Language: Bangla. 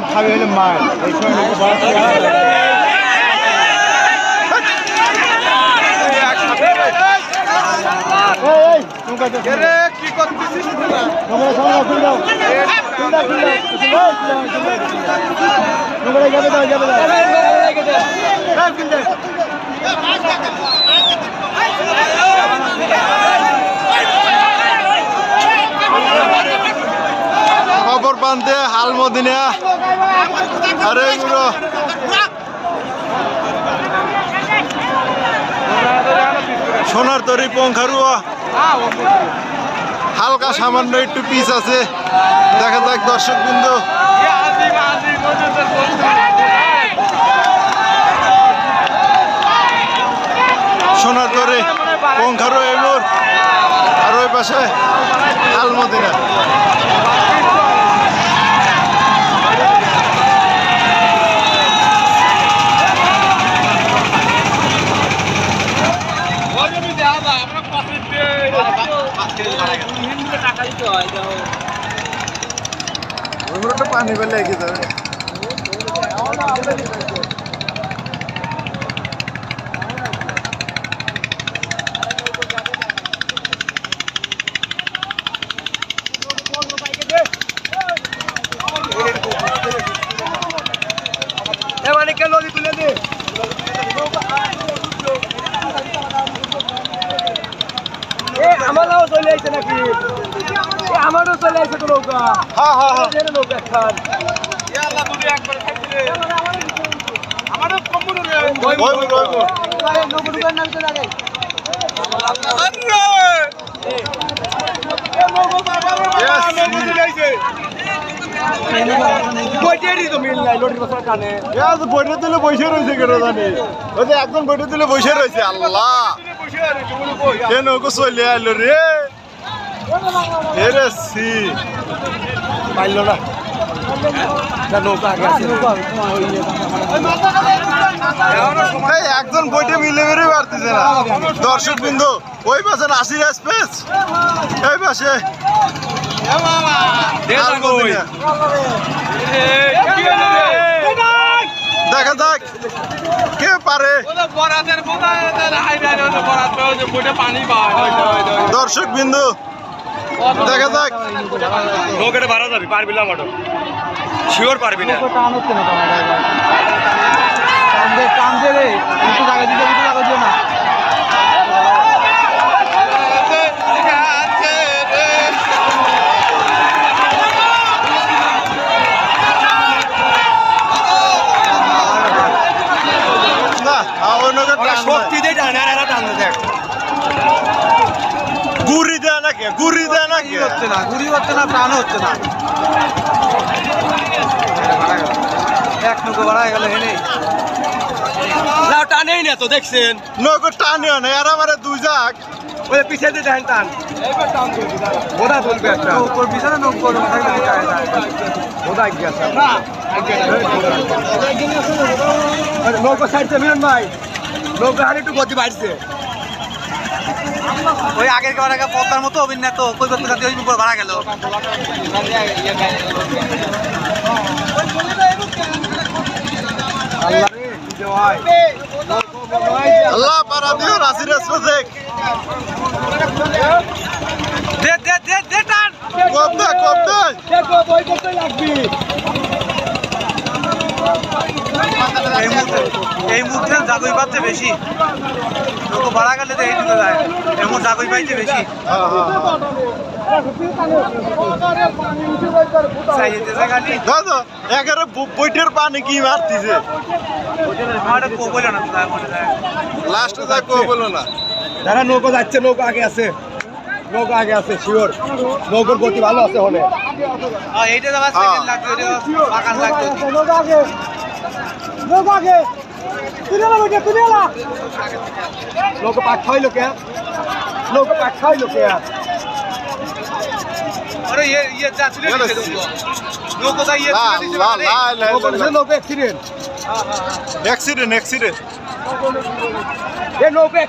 খাবি হলে মাছ কি করতেছিস খবর পান্তে হাল মদিনা আরে গুরু সোনার তরি পঙ্খারুয়া হালকা সামান্য একটু পিস আছে দেখা যাক দর্শক বিন্দু সোনার তরি পঙ্খারু এমুর আর ওই পাশে হাল মদিনা পানি পেলে কি যাবে তুলে দে আমারও চলে আসছে নাকি আমারও চলে আসছে তো নৌকা হ্যাঁ হ্যাঁ হ্যাঁ নৌকা খান আমারও বইটা তুলে বসে রয়েছে কেন জানি ওই যে একজন বইটা তুলে বসে রয়েছে আল্লাহ নৌকো চলে আইলো রে পাইল না একজন বইটা মিলে বেড়ে পারতেছে না দর্শক বিন্দু ওই পাশে নাসির এক্সপ্রেস এই পাশে দেখা যাক কে পারে দর্শক বিন্দু দেখা যাক নৌকাটা ভাড়া যাবি পারবি না মাঠো শিওর পারবি না শক্তি দিয়ে টানে আর টানতে দেখ গুড়ি দেয় নাকি গুড়ি দেয় নাকি হচ্ছে না গুড়ি হচ্ছে না টান হচ্ছে না এক নৌকো বাড়া গেল হেনে না টানেই না তো দেখছেন নৌকো টানেও না আর আমার দুই যাক ওই পিছে দিয়ে টান টান এইবার টান দিবি ওটা বলবে একটা উপর পিছনে নৌকো থাকলে যায় ওটা গিয়েছে না নৌকো সাইডে মিলন ভাই নৌকা আর একটু গতি বাড়ছে ওই আগের বার আগে পদ্মার মতো অভিনয় তো কই করতে যাতে ওই উপর ভাড়া গেল আল্লাহ পারা দিও রাসির দেখ দে দে দে দে টান কব দে দেখো বই করতে লাগবি এই মুহূর্তে জাগই পাচ্ছে বেশি লোক ভাড়া গেলে তো এই দিতে যায় এমন জাগই পাইছে বেশি বইটের পানি কি মারতিছে লাস্টে যা কো বলো না যারা নৌকো যাচ্ছে নৌকো আগে আছে নৌকো আগে আছে শিওর নৌকোর গতি ভালো আছে হলে এইটা যাওয়ার সেকেন্ড লাগবে পাকান লাগবে নৌকো আগে নৌকো আগে তুলেলা বইটা তুলেলা নৌকো পাক খাইলো কে নৌকো পাক খাইলো কে अरे ये चाचले नौको का ये नौको एक्सीडेंट एक्सीडेंट ये नौको